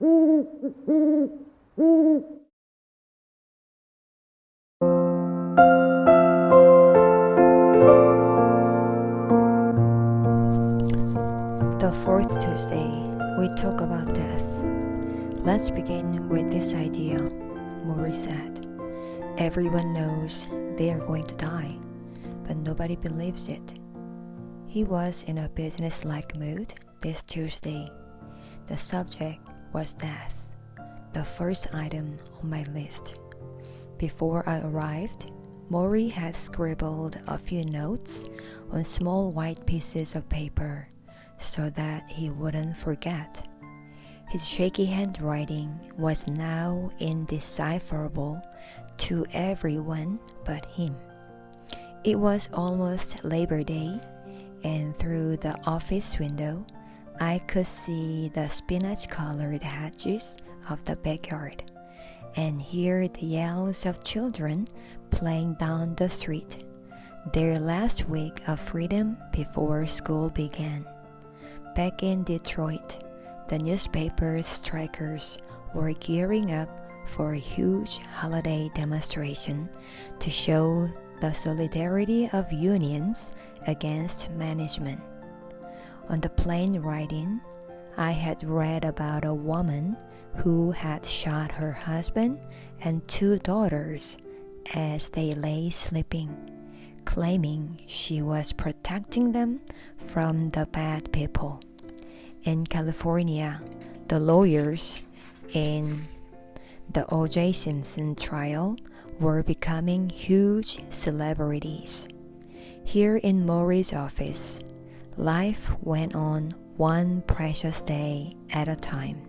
The fourth Tuesday, we talk about death. Let's begin with this idea, Maury said. Everyone knows they are going to die, but nobody believes it. He was in a business-like mood this Tuesday. The subject was death, the first item on my list. Before I arrived, Maury had scribbled a few notes on small white pieces of paper so that he wouldn't forget. His shaky handwriting was now indecipherable to everyone but him. It was almost Labor Day, and through the office window, I could see the spinach-colored hedges of the backyard and hear the yells of children playing down the street, their last week of freedom before school began. Back in Detroit, the newspaper strikers were gearing up for a huge holiday demonstration to show the solidarity of unions against management. On the plane ride-in, I had read about a woman who had shot her husband and 2 daughters as they lay sleeping, claiming she was protecting them from the bad people. In California, the lawyers in the O.J. Simpson trial were becoming huge celebrities. Here in Maury's office, life went on one precious day at a time.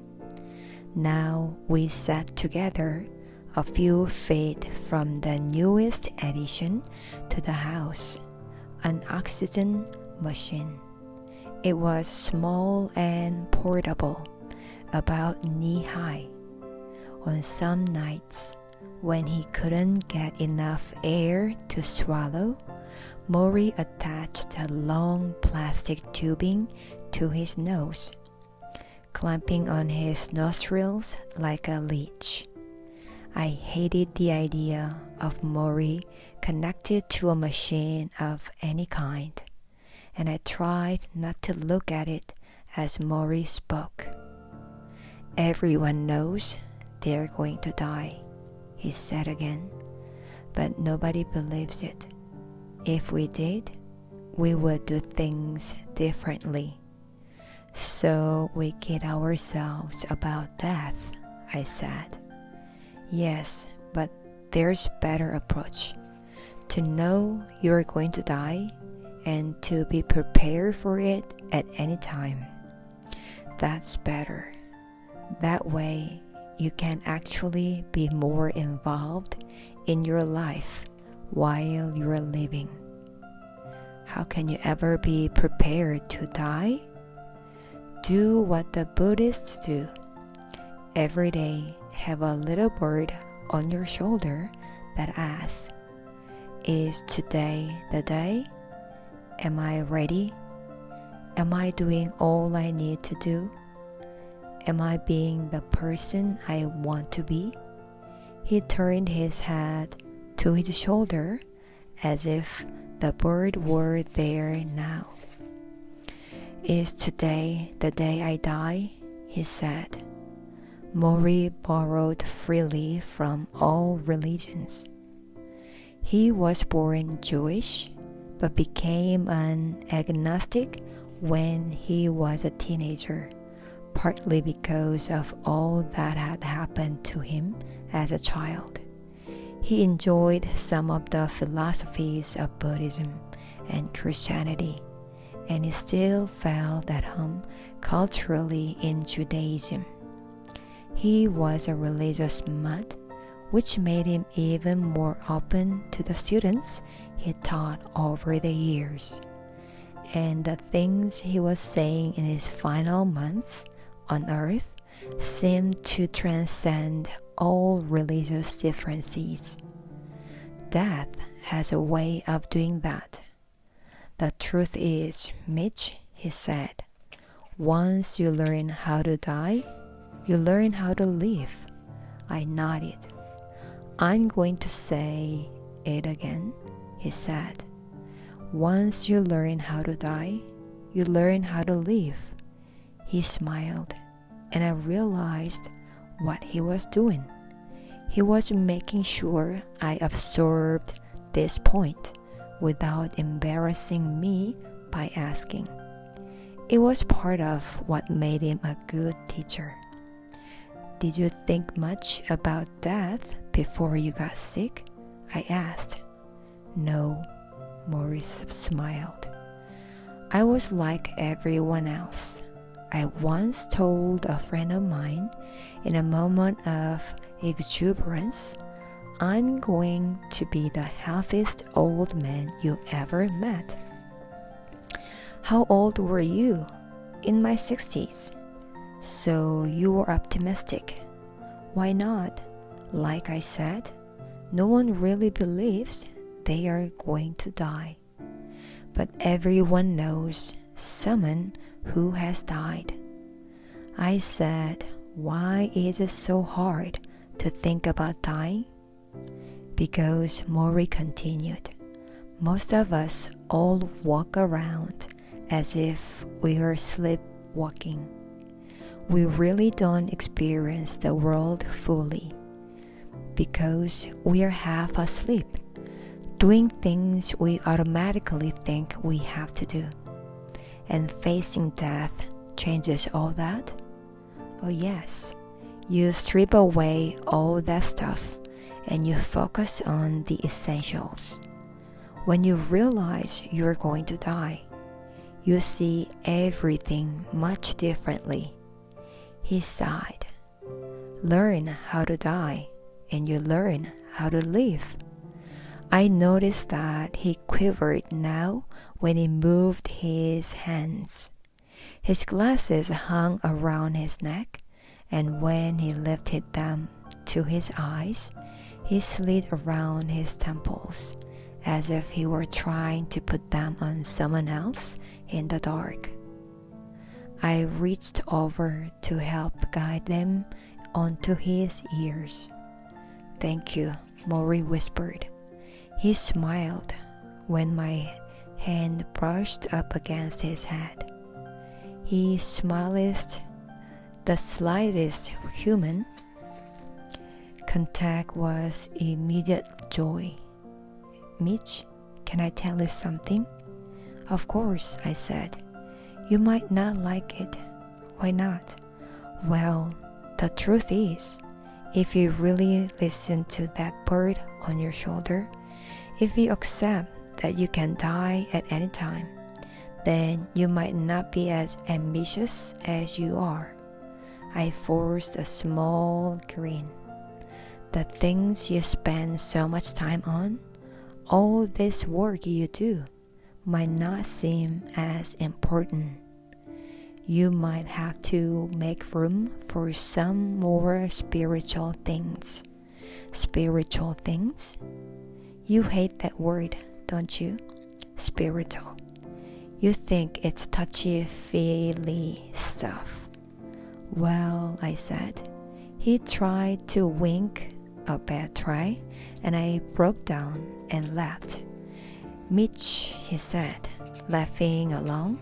Now we sat together a few feet from the newest addition to the house, an oxygen machine. It was small and portable, about knee-high. On some nights, when he couldn't get enough air to swallow, Maury attached a long plastic tubing to his nose, clamping on his nostrils like a leech. I hated the idea of Maury connected to a machine of any kind, and I tried not to look at it as Maury spoke. Everyone knows they're going to die, he said again, but nobody believes it. If we did, we would do things differently. So we kid ourselves about death, I said. Yes, but there's better approach. To know you're going to die and to be prepared for it at any time. That's better. That way, you can actually be more involved in your life while you're living. How can you ever be prepared to die? Do what the Buddhists do. Every day, have a little bird on your shoulder that asks, "Is today the day? Am I ready? Am I doing all I need to do? Am I being the person I want to be?" He turned his head to his shoulder as if the bird were there now. "Is today the day I die?" he said. Maury borrowed freely from all religions. He was born Jewish, but became an agnostic when he was a teenager, partly because of all that had happened to him as a child. He enjoyed some of the philosophies of Buddhism and Christianity, and he still felt at home culturally in Judaism. He was a religious mutt, which made him even more open to the students he taught over the years. And the things he was saying in his final months on earth seemed to transcend all religious differences. Death has a way of doing that. The truth is, Mitch, he said, once you learn how to die, You learn how to live. I nodded. I'm going to say it again, he said. Once you learn how to die, you learn how to live. He smiled, and I realized what he was doing. He was making sure I absorbed this point without embarrassing me by asking. It was part of what made him a good teacher. Did you think much about death before you got sick? I asked. No, Maurice smiled. I was like everyone else. I once told a friend of mine, in a moment of exuberance, I'm going to be the healthiest old man you ever met. How old were you? In my 60s. So you were optimistic. Why not? Like I said, no one really believes they are going to die. But everyone knows someone who has died. I said, why is it so hard to think about dying? Because Maury continued, most of us all walk around as if we are sleepwalking. We really don't experience the world fully because we are half asleep, doing things we automatically think we have to do. And facing death changes all that? Oh yes, you strip away all that stuff and you focus on the essentials. When you realize you're going to die, you see everything much differently. He sighed. Learn how to die, and you learn how to live. I noticed that he quivered now when he moved his hands. His glasses hung around his neck, and when he lifted them to his eyes, he slid around his temples, as if he were trying to put them on someone else in the dark. I reached over to help guide them onto his ears. Thank you, Maury whispered. He smiled when my hand brushed up against his head. His smallest, the slightest human contact was immediate joy. Mitch, can I tell you something? Of course, I said. You might not like it. Why not? Well, the truth is, if you really listen to that bird on your shoulder, if you accept that you can die at any time, then you might not be as ambitious as you are. I forced a small grin. The things you spend so much time on, all this work you do, might not seem as important. You might have to make room for some more spiritual things. Spiritual things? You hate that word, don't you? Spiritual. You think it's touchy-feely stuff. Well, I said. He tried to wink a bad try, and I broke down and laughed. Mitch, he said, laughing along,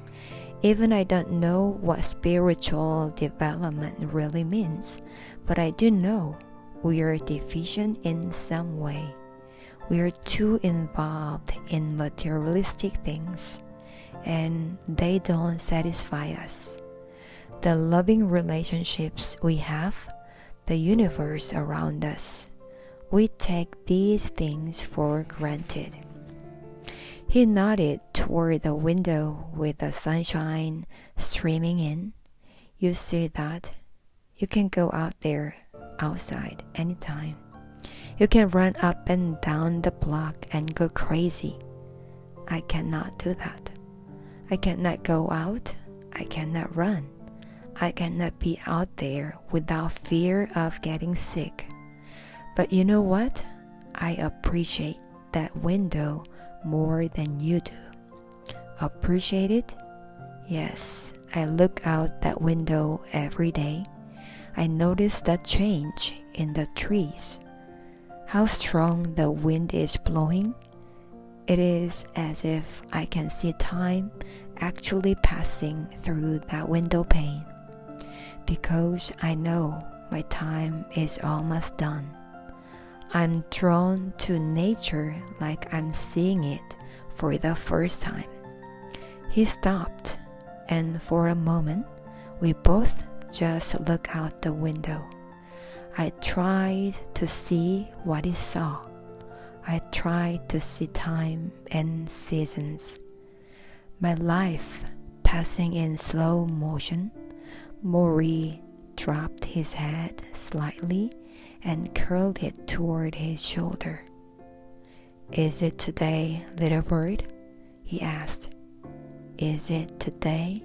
even I don't know what spiritual development really means, but I do know we are deficient in some way. We are too involved in materialistic things, and they don't satisfy us. The loving relationships we have, the universe around us, we take these things for granted. He nodded toward the window with the sunshine streaming in. You see that? You can go out there, outside, anytime. You can run up and down the block and go crazy. I cannot do that. I cannot go out. I cannot run. I cannot be out there without fear of getting sick. But you know what? I appreciate that window more than you do. Appreciate it? Yes, I look out that window every day. I noticed the change in the trees. How strong the wind is blowing. It is as if I can see time actually passing through that window pane, because I know my time is almost done. I'm drawn to nature like I'm seeing it for the first time. He stopped, and for a moment, we both just looked out the window. I tried to see what he saw. I tried to see time and seasons. My life passing in slow motion. Maury dropped his head slightly and curled it toward his shoulder. "Is it today, little bird?" he asked. "Is it today?"